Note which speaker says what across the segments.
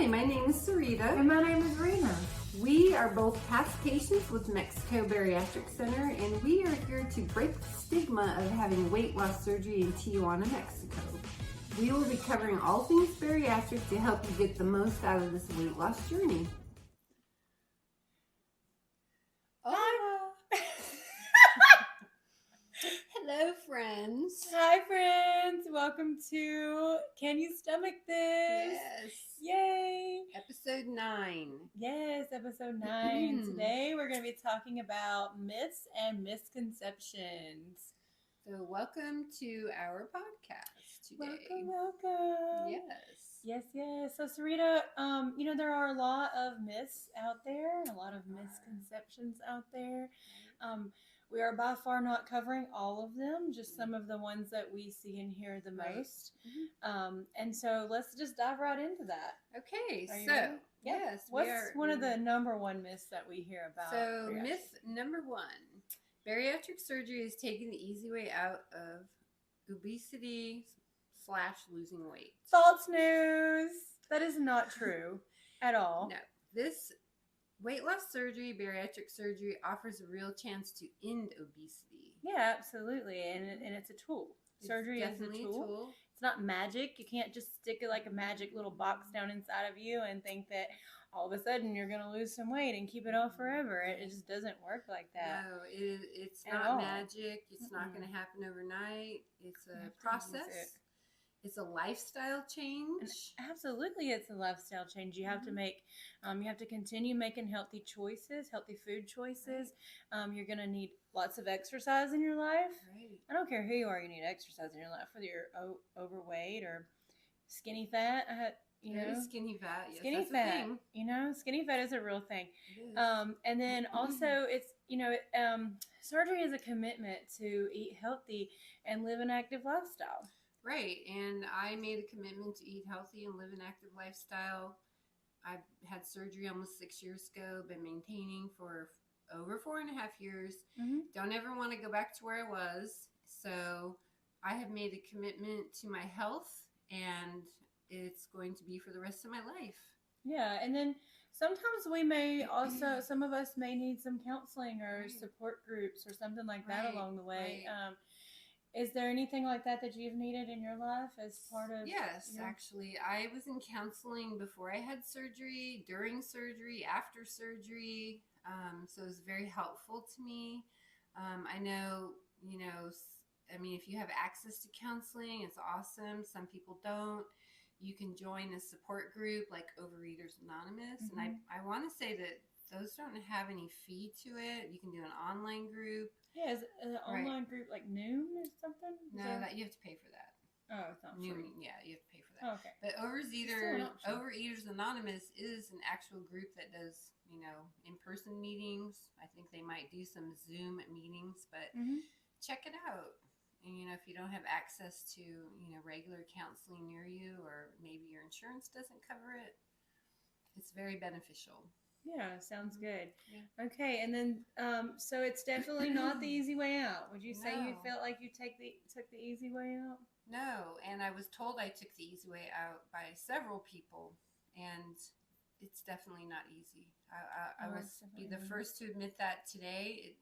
Speaker 1: my name is Sarita.
Speaker 2: And my name is Rena.
Speaker 1: We are both past patients with Mexico Bariatric Center, and we are here to break the stigma of having weight loss surgery in Tijuana, Mexico. We will be covering all things bariatric to help you get the most out of this weight loss journey. Hello, friends.
Speaker 2: Hi, friends. Welcome to Can You Stomach This?
Speaker 1: Yes.
Speaker 2: Yay.
Speaker 1: Episode 9.
Speaker 2: Yes, episode 9. Today we're going to be talking about myths and misconceptions.
Speaker 1: So welcome to our podcast today.
Speaker 2: Welcome. Yes. So, Sarita, there are a lot of myths out there, a lot of misconceptions out there. We are by far not covering all of them, just some of the ones that we see and hear the most. And so let's just dive right into that.
Speaker 1: Okay,
Speaker 2: so ready?
Speaker 1: Yes.
Speaker 2: What's one of the number one myths that we hear about?
Speaker 1: So myth number 1, bariatric surgery is taking the easy way out of obesity / losing weight.
Speaker 2: False news. That is not true at all.
Speaker 1: No, this weight loss surgery, bariatric surgery, offers a real chance to end obesity.
Speaker 2: Yeah, absolutely. And it's a tool. Surgery is a tool. It's not magic. You can't just stick it like a magic little box down inside of you and think that all of a sudden you're going to lose some weight and keep it off forever. It just doesn't work like that.
Speaker 1: No, it's not magic. It's not going to happen overnight. It's a process. It's a lifestyle change.
Speaker 2: And absolutely, it's a lifestyle change. You have to make, you have to continue making healthy choices, healthy food choices. Right. You're going to need lots of exercise in your life. Right. I don't care who you are, you need exercise in your life, whether you're overweight or skinny fat.
Speaker 1: Skinny fat. Yes,
Speaker 2: skinny fat. Thing. Skinny fat is a real thing. And then also, it's surgery is a commitment to eat healthy and live an active lifestyle.
Speaker 1: Right, and I made a commitment to eat healthy and live an active lifestyle. I had surgery almost 6 years ago, been maintaining for over 4.5 years. Don't ever want to go back to where I was. So I have made a commitment to my health, and it's going to be for the rest of my life.
Speaker 2: Yeah, and then sometimes we may also, some of us may need some counseling or support groups or something like that along the way. Right. Is there anything like that you've needed in your life as part of?
Speaker 1: Yes, actually. I was in counseling before I had surgery, during surgery, after surgery. So it was very helpful to me. I know, if you have access to counseling, it's awesome. Some people don't. You can join a support group like Overeaters Anonymous. And I want to say that those don't have any fee to it. You can do an online group.
Speaker 2: Yeah, is an online group like Noom or something?
Speaker 1: No, that you have to pay for that.
Speaker 2: Oh, it's not free.
Speaker 1: Yeah, you have to pay for that.
Speaker 2: Oh, okay.
Speaker 1: But Overeaters Anonymous is an actual group that does, in-person meetings. I think they might do some Zoom meetings, but check it out. And, if you don't have access to, regular counseling near you, or maybe your insurance doesn't cover it, it's very beneficial.
Speaker 2: Yeah, sounds good. Yeah. Okay, and then so it's definitely not the easy way out. Would you say you felt like you took the easy way out?
Speaker 1: No, and I was told I took the easy way out by several people, and it's definitely not easy. I will be the first to admit that today.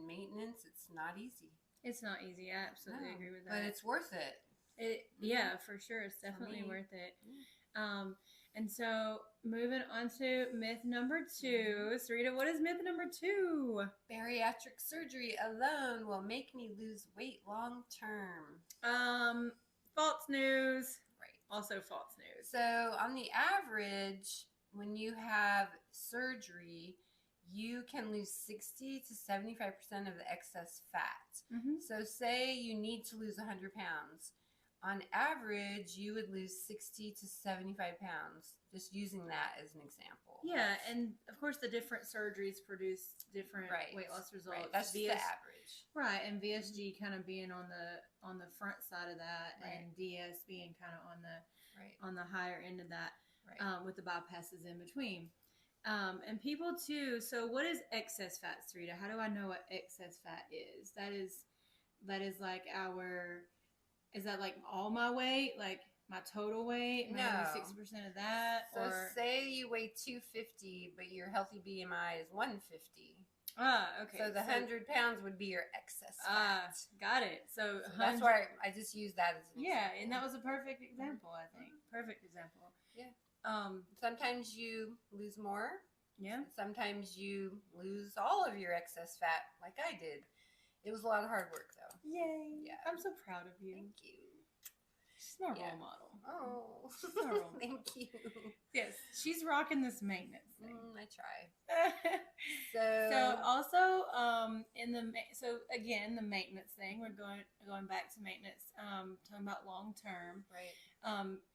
Speaker 1: Maintenance, it's not easy.
Speaker 2: It's not easy. I absolutely agree with that.
Speaker 1: But it's worth it.
Speaker 2: Yeah, for sure. It's definitely worth it. And so moving on to myth number 2. Sarita, what is myth number 2?
Speaker 1: Bariatric surgery alone will make me lose weight long term.
Speaker 2: False news.
Speaker 1: Right.
Speaker 2: Also false news.
Speaker 1: So on the average, when you have surgery, you can lose 60 to 75% of the excess fat. So say you need to lose 100 pounds. On average, you would lose 60 to 75 pounds, just using that as an example.
Speaker 2: Yeah, and of course the different surgeries produce different weight loss results.
Speaker 1: Right. That's the average.
Speaker 2: Right, and VSG kind of being on the front side of that, and DS being kind of on the higher end of that, with the bypasses in between. And people too. So what is excess fat, Sarita? How do I know what excess fat is? That is like all my weight, like my total weight, maybe 60% of that?
Speaker 1: So say weigh 250, but your healthy BMI is 150.
Speaker 2: Okay.
Speaker 1: So the 100 pounds would be your excess fat.
Speaker 2: Got it. So
Speaker 1: that's why I just use that as an example.
Speaker 2: And that was a perfect example, I think. Perfect example.
Speaker 1: Yeah. Sometimes you lose more.
Speaker 2: Yeah.
Speaker 1: Sometimes you lose all of your excess fat, like I did. It was a lot of hard work, though.
Speaker 2: Yay. Yeah. I'm so proud of you.
Speaker 1: Thank you.
Speaker 2: She's my role model.
Speaker 1: Oh.
Speaker 2: She's my role model.
Speaker 1: Thank you.
Speaker 2: Yes. She's rocking this maintenance thing.
Speaker 1: I try.
Speaker 2: So also, again, the maintenance thing, we're going back to maintenance, talking about long term.
Speaker 1: Right.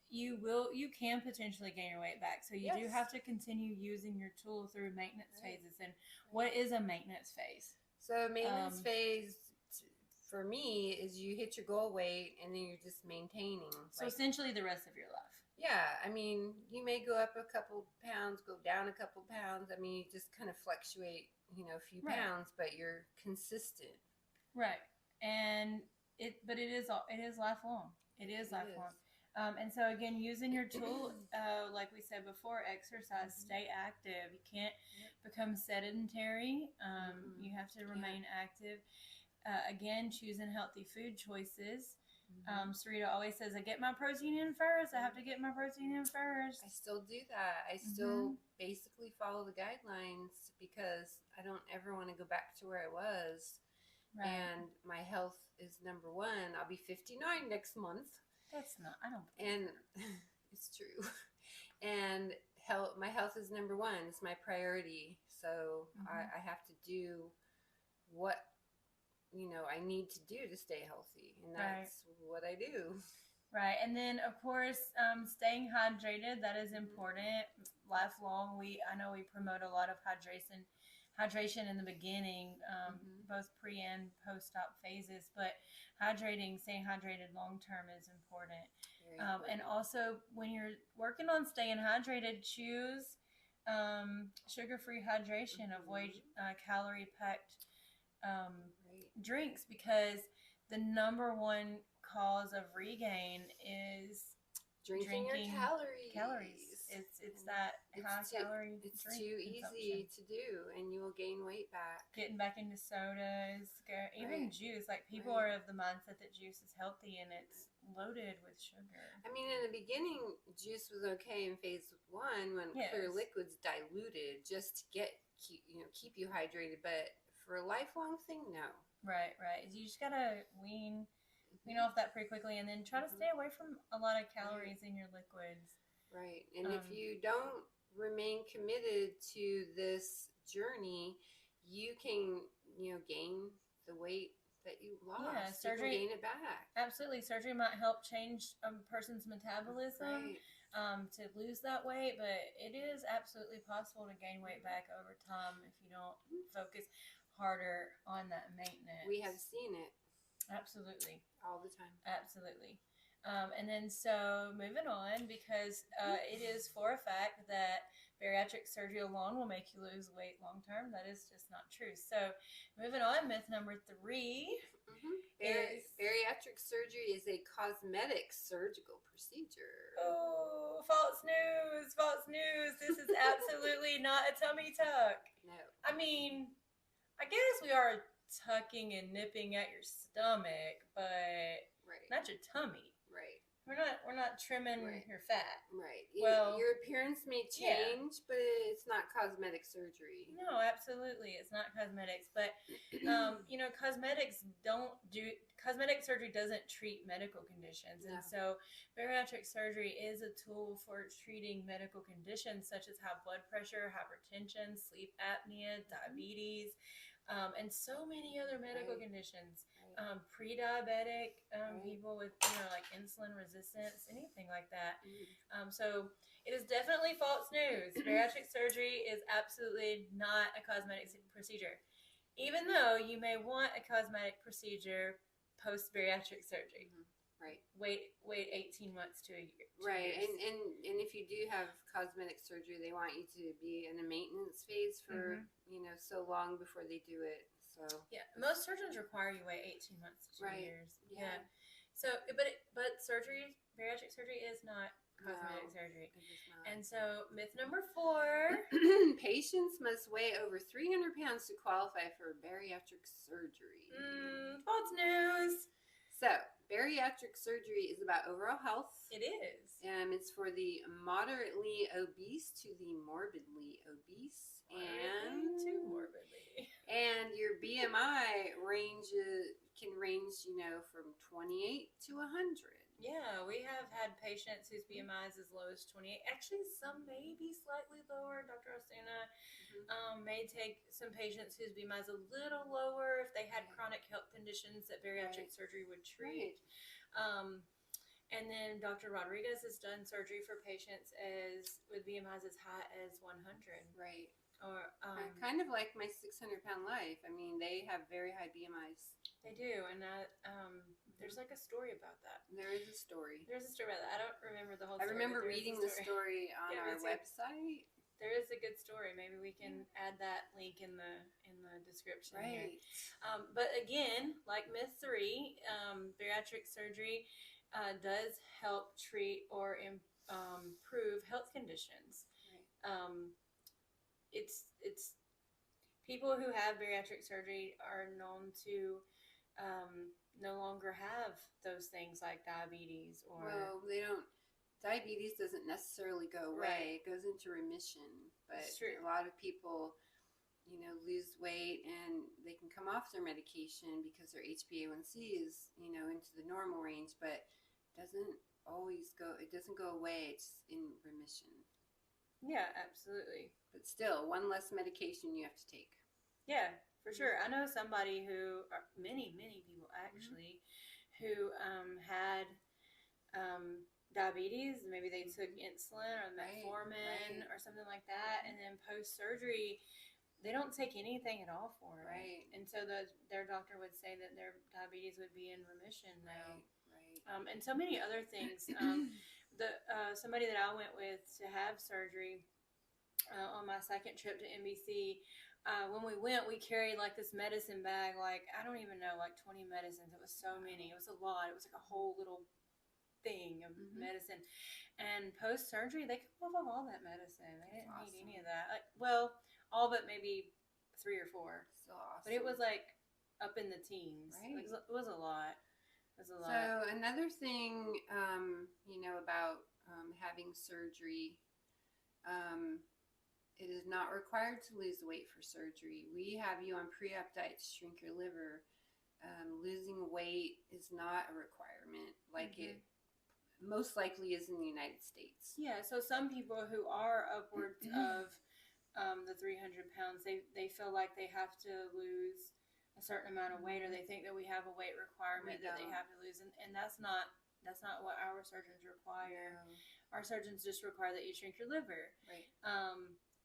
Speaker 2: You can potentially gain your weight back. So you do have to continue using your tool through maintenance phases. And what is a maintenance phase?
Speaker 1: So maintenance phase for me is you hit your goal weight and then you're just maintaining.
Speaker 2: So essentially the rest of your life.
Speaker 1: Yeah. I mean, you may go up a couple pounds, go down a couple pounds. I mean, you just kind of fluctuate, a few pounds, but you're consistent.
Speaker 2: Right. And it is lifelong. It is lifelong. And so again, using your tool, like we said before, exercise, stay active. You can't become sedentary. You have to remain active. Again, choosing healthy food choices. Sarita always says, I get my protein in first. I have to get my protein in first.
Speaker 1: I still do that. I still basically follow the guidelines because I don't ever want to go back to where I was. Right. And my health is number one. I'll be 59 next month.
Speaker 2: That's not, I don't.
Speaker 1: And it's true. And my health is number one. It's my priority. So I have to do what, I need to do to stay healthy. And that's what I do.
Speaker 2: Right. And then, of course, staying hydrated, that is important. Lifelong, I know we promote a lot of hydration in the beginning, both pre and post-op phases, but staying hydrated long-term is important. And also, when you're working on staying hydrated, choose sugar-free hydration, avoid calorie-packed drinks, because the number one cause of regain is
Speaker 1: drinking your
Speaker 2: calories. It's that high calorie drink.
Speaker 1: It's too easy to do, and you will gain weight back.
Speaker 2: Getting back into sodas, even juice. Like people are of the mindset that juice is healthy and it's loaded with sugar.
Speaker 1: I mean, in the beginning, juice was okay in phase one when clear liquids diluted just to keep you hydrated. But for a lifelong thing, no.
Speaker 2: Right. You just gotta wean off that pretty quickly, and then try to stay away from a lot of calories in your liquids.
Speaker 1: Right. And if you don't remain committed to this journey, you can, gain the weight that you lost. Yeah, surgery, you can gain it back.
Speaker 2: Absolutely. Surgery might help change a person's metabolism to lose that weight, but it is absolutely possible to gain weight back over time if you don't focus harder on that maintenance.
Speaker 1: We have seen it.
Speaker 2: Absolutely.
Speaker 1: All the time.
Speaker 2: Absolutely. And then so moving on, because it is for a fact that bariatric surgery alone will make you lose weight long term. That is just not true. So moving on, myth number 3 is
Speaker 1: bariatric surgery is a cosmetic surgical procedure.
Speaker 2: Oh, false news. False news. This is absolutely not a tummy tuck.
Speaker 1: No.
Speaker 2: I mean, I guess we are tucking and nipping at your stomach, but not your tummy.
Speaker 1: Right.
Speaker 2: We're not trimming your fat.
Speaker 1: Right.
Speaker 2: Well,
Speaker 1: your appearance may change, but it's not cosmetic surgery.
Speaker 2: No, absolutely, it's not cosmetics. But cosmetic surgery doesn't treat medical conditions, and so bariatric surgery is a tool for treating medical conditions such as high blood pressure, hypertension, sleep apnea, diabetes. And so many other medical conditions, pre-diabetic, people with, like insulin resistance, anything like that. So it is definitely false news. Bariatric surgery is absolutely not a cosmetic procedure, even though you may want a cosmetic procedure post-bariatric surgery.
Speaker 1: Right.
Speaker 2: Wait 18 months to a year.
Speaker 1: Right. And if you do have cosmetic surgery, they want you to be in a maintenance phase for, so long before they do it. So
Speaker 2: yeah, most surgeons require you wait 18 months to 2 years.
Speaker 1: Yeah.
Speaker 2: So, but bariatric surgery is not cosmetic surgery.
Speaker 1: It is not.
Speaker 2: And so, myth number 4.
Speaker 1: Patients must weigh over 300 pounds to qualify for bariatric surgery.
Speaker 2: False news.
Speaker 1: So, bariatric surgery is about overall health.
Speaker 2: It is.
Speaker 1: It's for the moderately obese to the morbidly obese.
Speaker 2: Too morbidly.
Speaker 1: And your BMI can range, from 28 to 100.
Speaker 2: Yeah, we have had patients whose BMI is as low as 28. Actually, some may be slightly lower. Dr. Osuna may take some patients whose BMI is a little lower if they had chronic health conditions that bariatric surgery would treat. And then Dr. Rodriguez has done surgery for patients with BMIs as high as 100.
Speaker 1: Right.
Speaker 2: Or
Speaker 1: kind of like my 600-pound life. I mean, they have very high BMIs.
Speaker 2: They do, and there's like a story about that.
Speaker 1: There is a story.
Speaker 2: There's a story about that. I don't remember the whole story.
Speaker 1: I remember reading the story on our website.
Speaker 2: There is a good story. Maybe we can add that link in the description here. But again, like myth 3, bariatric surgery does help treat or improve health conditions. It's people who have bariatric surgery are known to no longer have those things like diabetes or.
Speaker 1: Well, they don't. Diabetes doesn't necessarily go away. It goes into remission. But a lot of people, lose weight and they can come off their medication because their HbA1c is, into the normal range, but it doesn't go away. It's in remission.
Speaker 2: Yeah, absolutely.
Speaker 1: But still, one less medication you have to take.
Speaker 2: Yeah, for sure. I know somebody many people actually, who had diabetes. Maybe they took insulin or metformin or something like that, and then post-surgery, they don't take anything at all for it.
Speaker 1: Right.
Speaker 2: And so their doctor would say that their diabetes would be in remission now.
Speaker 1: Right.
Speaker 2: And so many other things. Somebody that I went with to have surgery on my second trip to NBC, when we went, we carried like this medicine bag, like I don't even know, like 20 medicines. It was so many. It was a lot. It was like a whole little thing of medicine. And post surgery, they come off of all that medicine. They didn't need any of that. All but maybe 3 or 4.
Speaker 1: So awesome.
Speaker 2: But it was like up in the teens.
Speaker 1: Right.
Speaker 2: It was a lot.
Speaker 1: So another thing, about having surgery, it is not required to lose weight for surgery. We have you on pre-op diet to shrink your liver. Losing weight is not a requirement like it most likely is in the United States.
Speaker 2: Yeah, so some people who are upwards of the 300 pounds, they feel like they have to lose a certain amount of weight, or they think that we have a weight requirement that they have to lose, and that's not what our surgeons require. No. Our surgeons just require that you shrink your liver.
Speaker 1: Right.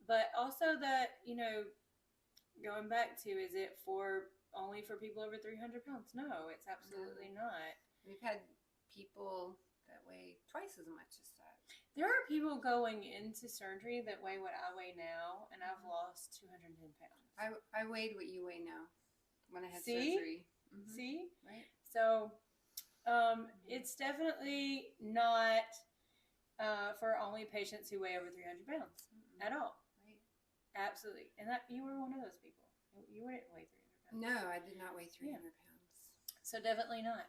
Speaker 2: But also that, going back to, is it only for people over 300 pounds? No, it's absolutely not.
Speaker 1: We've had people that weigh twice as much as that.
Speaker 2: There are people going into surgery that weigh what I weigh now, and I've lost 210 pounds.
Speaker 1: I weighed what you weigh now when I had surgery.
Speaker 2: See?
Speaker 1: Right.
Speaker 2: So it's definitely not for only patients who weigh over 300 pounds at all.
Speaker 1: Right.
Speaker 2: Absolutely. And that you were one of those people. You wouldn't weigh 300 pounds.
Speaker 1: No, I did not weigh 300 pounds.
Speaker 2: So definitely not.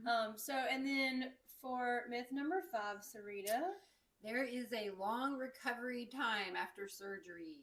Speaker 2: And then for myth number 5, Sarita.
Speaker 1: There is a long recovery time after surgery.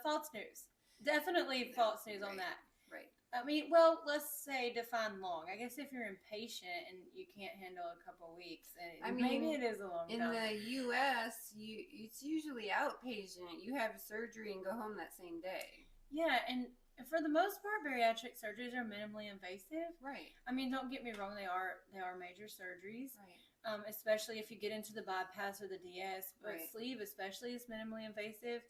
Speaker 2: False news. Definitely false news on that.
Speaker 1: Right.
Speaker 2: I mean, well, let's say define long. I guess if you're impatient and you can't handle a couple weeks, maybe it is a long time.
Speaker 1: In the U.S., it's usually outpatient. You have surgery and go home that same day.
Speaker 2: Yeah, and for the most part, bariatric surgeries are minimally invasive.
Speaker 1: Right.
Speaker 2: I mean, don't get me wrong; they are major surgeries.
Speaker 1: Right.
Speaker 2: Especially if you get into the bypass or the DS, but sleeve especially is minimally invasive.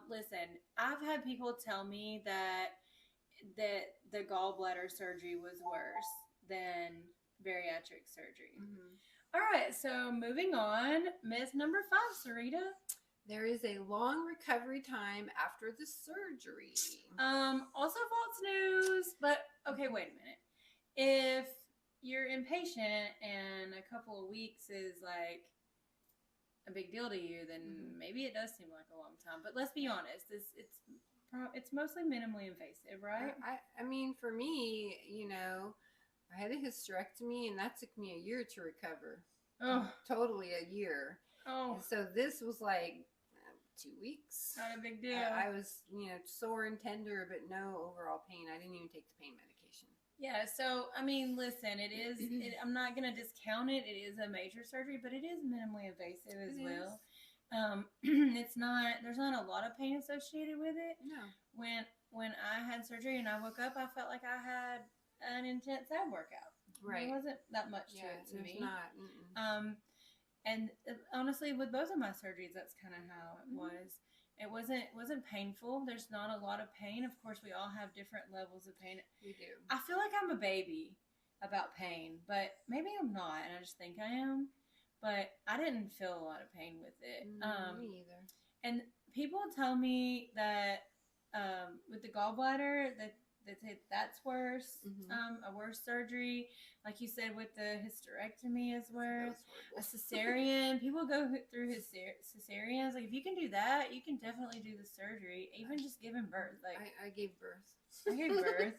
Speaker 2: Listen, I've had people tell me that the gallbladder surgery was worse than bariatric surgery. All right, so moving on, myth number 5, Sarita.
Speaker 1: There is a long recovery time after the surgery.
Speaker 2: Also false news, but okay, wait a minute. If you're impatient and a couple of weeks is like a big deal to you, then maybe it does seem like a long time. But let's be honest, it's mostly minimally invasive, right?
Speaker 1: I mean, for me, I had a hysterectomy, and that took me a year to recover.
Speaker 2: Oh,
Speaker 1: totally a year.
Speaker 2: Oh,
Speaker 1: and so this was like 2 weeks.
Speaker 2: Not a big deal.
Speaker 1: I was, sore and tender, but no overall pain. I didn't even take the pain medication.
Speaker 2: Yeah, so I mean, listen, I'm not going to discount it. It is a major surgery, but it is minimally invasive as well. It's not. There's not a lot of pain associated with it.
Speaker 1: No.
Speaker 2: When I had surgery and I woke up, I felt like I had an intense ab workout.
Speaker 1: Right.
Speaker 2: There wasn't that much to it to me.
Speaker 1: Not.
Speaker 2: And honestly, with both of my surgeries, that's kind of how it was. It wasn't painful. There's not a lot of pain. Of course, we all have different levels of pain.
Speaker 1: We do.
Speaker 2: I feel like I'm a baby about pain, but maybe I'm not, and I just think I am. But I didn't feel a lot of pain with it.
Speaker 1: Me either.
Speaker 2: And people tell me that with the gallbladder that's worse. A worse surgery, like you said, with the hysterectomy is worse. A cesarean, people go through cesareans. Like if you can do that, you can definitely do the surgery. Even just giving birth. Like
Speaker 1: I gave birth.
Speaker 2: I gave birth.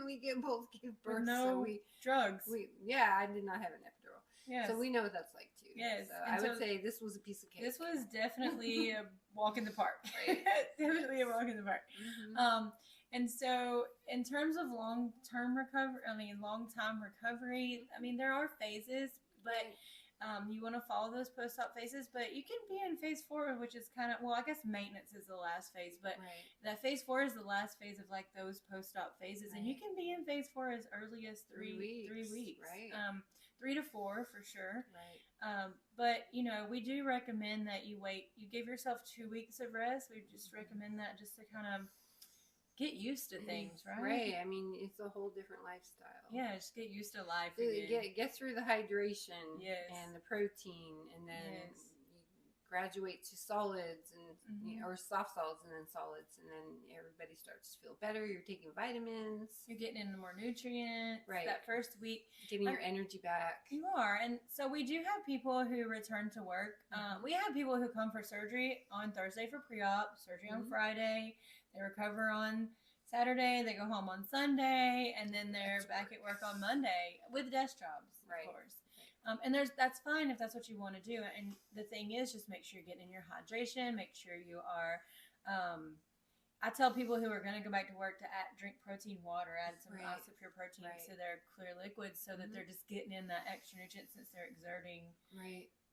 Speaker 1: We both give birth.
Speaker 2: With no drugs.
Speaker 1: I did not have an epidural.
Speaker 2: Yes.
Speaker 1: So we know what that's like too.
Speaker 2: Yes.
Speaker 1: So I would say this was a piece of cake.
Speaker 2: This was definitely a walk in the park.
Speaker 1: Right.
Speaker 2: Definitely a walk in the park. And so in terms of long-time recovery, I mean, there are phases, but you want to follow those post-op phases, but you can be in phase 4, which is kind of, well, I guess maintenance is the last phase, but that phase 4 is the last phase of like those post-op phases. And you can be in phase 4 as early as 3 weeks.
Speaker 1: Right.
Speaker 2: 3 to 4 for sure.
Speaker 1: Right.
Speaker 2: But we do recommend that you give yourself 2 weeks of rest. We just recommend that just to kind of get used to things, right?
Speaker 1: Right. I mean, it's a whole different lifestyle.
Speaker 2: Yeah, just get used to life again.
Speaker 1: Get through the hydration and the protein, and then you graduate to solids and or soft solids and then solids, and then everybody starts to feel better. You're taking vitamins.
Speaker 2: You're getting into more nutrients.
Speaker 1: Right.
Speaker 2: That first week.
Speaker 1: Getting your energy back.
Speaker 2: You are. And so we do have people who return to work. We have people who come for surgery on Thursday for pre-op, surgery on Friday. They recover on Saturday. They go home on Sunday, and then they're back at work on Monday with desk jobs, of course. And that's fine if that's what you want to do. And the thing is, just make sure you're getting in your hydration. Make sure you are. I tell people who are going to go back to work to drink protein water, add some Pure protein to their clear liquids, so that they're just getting in that extra nutrient since they're exerting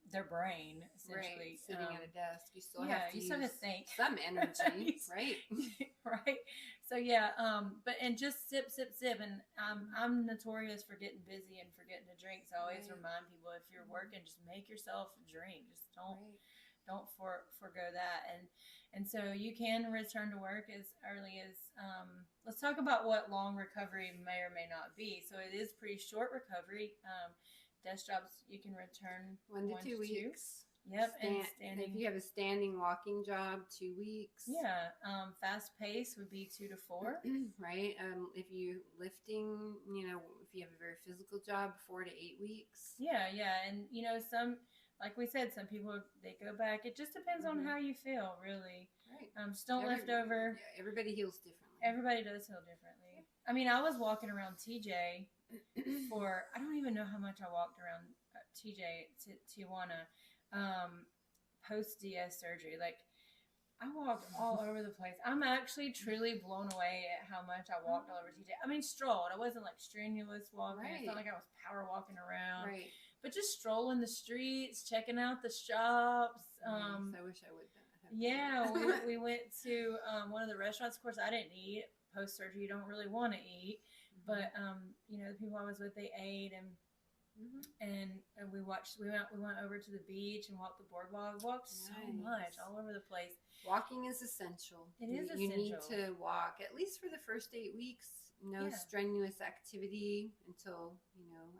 Speaker 2: their brain, essentially.
Speaker 1: Sitting at a desk, you still have to use
Speaker 2: think
Speaker 1: some energy, right?
Speaker 2: Right. So and just sip, and I'm notorious for getting busy and forgetting to drink. So I always remind people, if you're working, just make yourself a drink. Just don't forgo that. And so you can return to work as early as let's talk about what long recovery may or may not be. So it is pretty short recovery. Desk jobs, you can return
Speaker 1: 1 to 2 weeks.
Speaker 2: Yep.
Speaker 1: And if you have a standing walking job, 2 weeks.
Speaker 2: Yeah. Fast pace would be 2 to 4.
Speaker 1: Right. If you lifting, if you have a very physical job, 4 to 8 weeks.
Speaker 2: Yeah. And some, like we said, some people, they go back. It just depends on how you feel, really.
Speaker 1: Right.
Speaker 2: Just don't lift over.
Speaker 1: Everybody heals differently.
Speaker 2: Everybody does heal differently. I mean, I was walking around TJ for, I don't even know how much I walked around TJ to Tijuana post DS surgery. Like, I walked all over the place. I'm actually truly blown away at how much I walked all over TJ. I mean, strolled. I wasn't like strenuous walking. It's not like I was power walking around.
Speaker 1: Right.
Speaker 2: But just strolling the streets, checking out the shops.
Speaker 1: I wish I would have done that.
Speaker 2: Yeah, we went to one of the restaurants. Of course, I didn't eat. Post surgery, you don't really want to eat. But the people I was with, they ate, and we watched. We went over to the beach and walked the boardwalk. We walked so much all over the place.
Speaker 1: Walking is essential.
Speaker 2: It is essential.
Speaker 1: You need to walk at least for the first 8 weeks. No strenuous activity until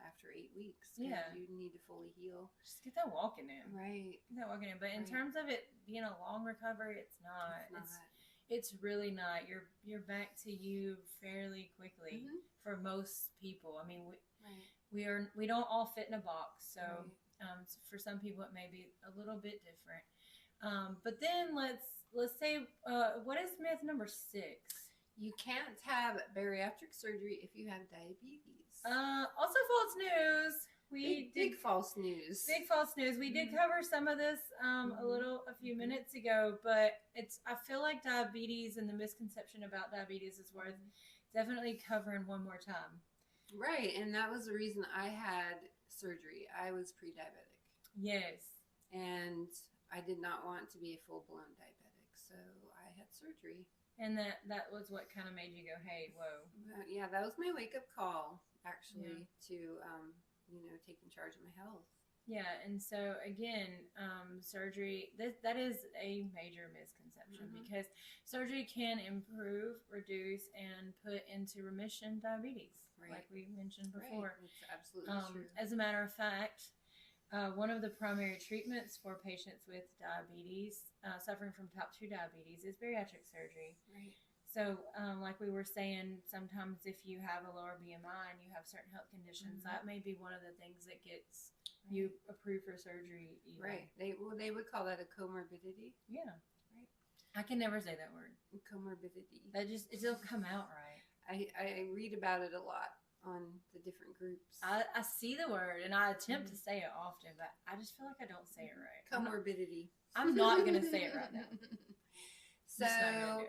Speaker 1: after 8 weeks.
Speaker 2: Yeah,
Speaker 1: you need to fully heal.
Speaker 2: Just get that walking in.
Speaker 1: Right.
Speaker 2: Get that walking in. But in terms of it being a long recovery, it's not. It's really not. You're back to you fairly quickly for most people. I mean, we don't all fit in a box. So For some people, it may be a little bit different. But then let's say, what is myth number 6?
Speaker 1: You can't have bariatric surgery if you have diabetes.
Speaker 2: Also false news.
Speaker 1: Big false news.
Speaker 2: Big false news. We did cover some of this a few minutes ago, but I feel like diabetes and the misconception about diabetes is worth definitely covering one more time.
Speaker 1: Right, and that was the reason I had surgery. I was pre-diabetic.
Speaker 2: Yes.
Speaker 1: And I did not want to be a full-blown diabetic, so I had surgery.
Speaker 2: And that was what kind of made you go, hey, whoa.
Speaker 1: Yeah, that was my wake-up call, actually, to taking charge of my health.
Speaker 2: Yeah, and so again, surgery, that is a major misconception because surgery can improve, reduce, and put into remission diabetes, like we mentioned before.
Speaker 1: Right. It's absolutely true.
Speaker 2: As a matter of fact, one of the primary treatments for patients with diabetes, suffering from type 2 diabetes, is bariatric surgery.
Speaker 1: Right.
Speaker 2: So, like we were saying, sometimes if you have a lower BMI and you have certain health conditions, that may be one of the things that gets you approved for surgery. Even.
Speaker 1: Right. They would call that a comorbidity.
Speaker 2: Yeah. Right. I can never say that word.
Speaker 1: Comorbidity.
Speaker 2: It don't come out right.
Speaker 1: I read about it a lot on the different groups.
Speaker 2: I see the word and I attempt to say it often, but I just feel like I don't say it right.
Speaker 1: Comorbidity.
Speaker 2: I'm not going to say it right now.
Speaker 1: So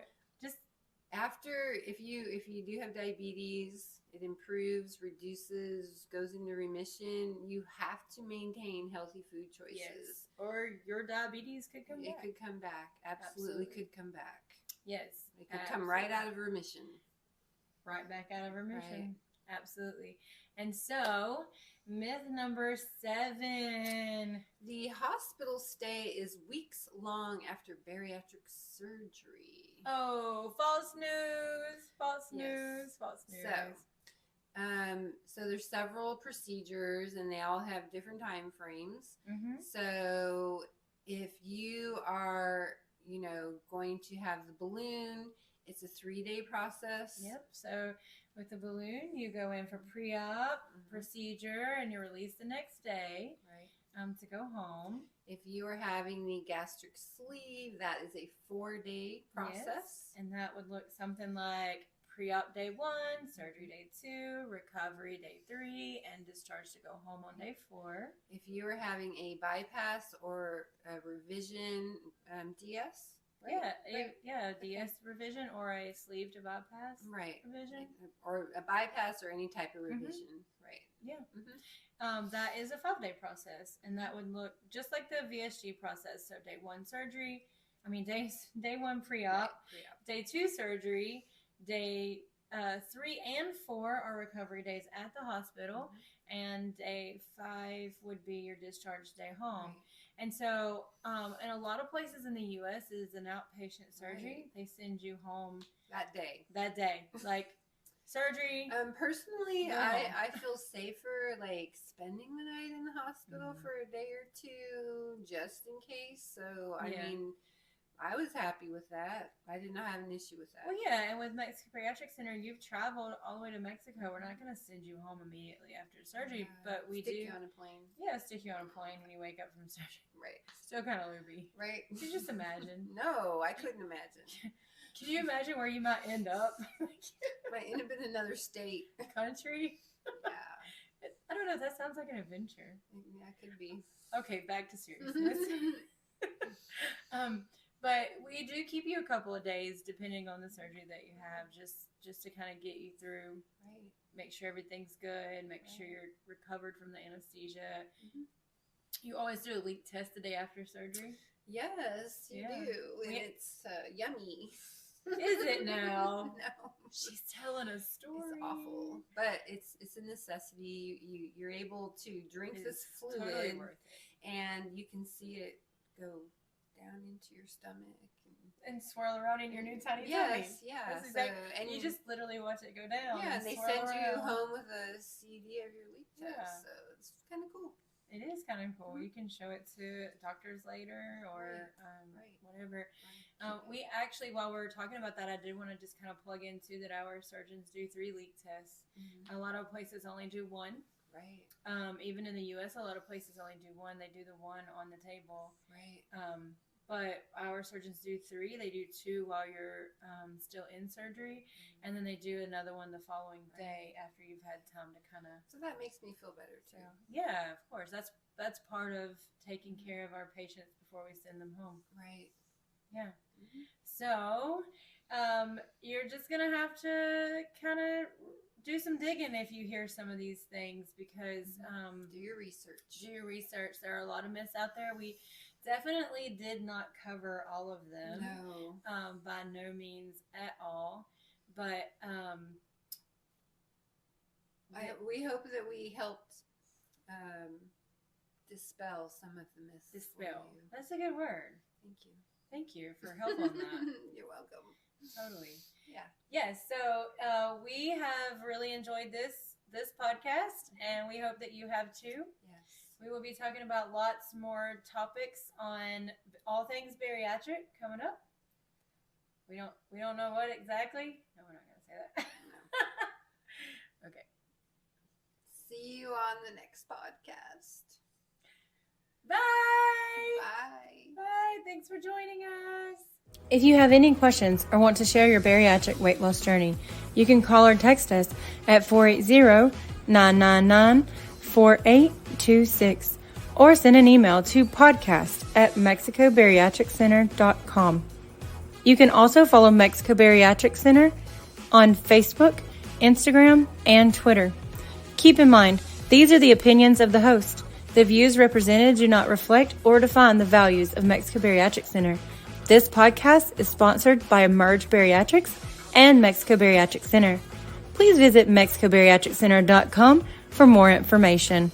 Speaker 1: after, if you do have diabetes, it improves, reduces, goes into remission, you have to maintain healthy food choices.
Speaker 2: Yes. Or your diabetes could come back.
Speaker 1: It could come back. Absolutely could come back.
Speaker 2: Yes.
Speaker 1: It could come right out of remission.
Speaker 2: Right back out of remission. Right. Absolutely. And so, myth number 7.
Speaker 1: The hospital stay is weeks long after bariatric surgery.
Speaker 2: Oh, false news. False news. False news.
Speaker 1: So there's several procedures and they all have different time frames. So if you are, going to have the balloon, it's a 3-day process.
Speaker 2: Yep. So with the balloon, you go in for pre-op procedure and you're released the next day.
Speaker 1: Right.
Speaker 2: To go home.
Speaker 1: If you are having the gastric sleeve, that is a 4-day process.
Speaker 2: Yes. And that would look something like pre-op day 1, surgery day 2, recovery day 3, and discharge to go home on day 4.
Speaker 1: If you are having a bypass or a revision DS,
Speaker 2: right? DS revision or a sleeve to bypass revision.
Speaker 1: Or a bypass or any type of revision, right?
Speaker 2: Yeah. That is a 5-day process, and that would look just like the VSG process. So day 1 surgery, day 1 pre-op, day 2 surgery, day 3 and 4 are recovery days at the hospital, and day 5 would be your discharge day home. Right. And so, in a lot of places in the U.S., it is an outpatient surgery. Right. They send you home
Speaker 1: that day.
Speaker 2: Like surgery.
Speaker 1: Personally, I feel safer like spending the night in the hospital for a day or 2 just in case. So I mean, I was happy with that. I did not have an issue with that.
Speaker 2: Well, yeah, and with Mexico Bariatric Center, you've traveled all the way to Mexico. We're not going to send you home immediately after surgery, but we
Speaker 1: stick you on a plane.
Speaker 2: Yeah, stick you on a plane when you wake up from surgery.
Speaker 1: Right.
Speaker 2: Still kind of loopy.
Speaker 1: Right.
Speaker 2: Could you just imagine?
Speaker 1: No, I couldn't imagine.
Speaker 2: Can you imagine where you might end up?
Speaker 1: Might end up in another state.
Speaker 2: Country?
Speaker 1: Yeah.
Speaker 2: I don't know. That sounds like an adventure.
Speaker 1: Yeah, it could be.
Speaker 2: Okay, back to seriousness. But we do keep you a couple of days depending on the surgery that you have, just to kind of get you through.
Speaker 1: Right.
Speaker 2: Make sure everything's good. Make sure you're recovered from the anesthesia. You always do a leak test the day after surgery.
Speaker 1: Yes, you do. And it's yummy.
Speaker 2: Is it now?
Speaker 1: No.
Speaker 2: She's telling a story.
Speaker 1: It's awful. But it's a necessity. You're able to drink this fluid.
Speaker 2: Totally worth it.
Speaker 1: And you can see it go down into your stomach.
Speaker 2: And swirl around in your new tiny tummy.
Speaker 1: Yes, yeah.
Speaker 2: And you just literally watch it go down.
Speaker 1: Yeah, and they send you home with a CD of your leak test. So it's kind of cool.
Speaker 2: It is kind of cool. You can show it to doctors later or whatever. We actually, while we were talking about that, I did want to just kind of plug into that our surgeons do 3 leak tests. A lot of places only do 1.
Speaker 1: Right.
Speaker 2: Even in the U.S., a lot of places only do one. They do the one on the table.
Speaker 1: Right.
Speaker 2: But our surgeons do 3. They do 2 while you're still in surgery, and then they do another one the following day after you've had time to kind of.
Speaker 1: So that makes me feel better too.
Speaker 2: Yeah, of course. That's part of taking care of our patients before we send them home.
Speaker 1: Right.
Speaker 2: Yeah. Mm-hmm. So you're just gonna have to kind of do some digging if you hear some of these things, because
Speaker 1: do your research.
Speaker 2: There are a lot of myths out there. We definitely did not cover all of them.
Speaker 1: No.
Speaker 2: By no means at all. But
Speaker 1: we hope that we helped dispel some of the myths.
Speaker 2: Dispel. That's a good word.
Speaker 1: Thank you.
Speaker 2: Thank you for help on that.
Speaker 1: You're welcome.
Speaker 2: Totally.
Speaker 1: Yeah.
Speaker 2: Yes. So we have really enjoyed this podcast, and we hope that you have too.
Speaker 1: Yes.
Speaker 2: We will be talking about lots more topics on all things bariatric coming up. We don't know what exactly. No, we're not going to say that. No. Okay.
Speaker 1: See you on the next podcast.
Speaker 2: Bye.
Speaker 1: Bye.
Speaker 2: Bye. Thanks for joining us. If you have any questions or want to share your bariatric weight loss journey, you can call or text us at 480-999-4826 or send an email to podcast@mexicobariatriccenter.com. You can also follow Mexico Bariatric Center on Facebook, Instagram, and Twitter. Keep in mind, these are the opinions of the host. The views represented do not reflect or define the values of Mexico Bariatric Center. This podcast is sponsored by Emerge Bariatrics and Mexico Bariatric Center. Please visit MexicoBariatricCenter.com for more information.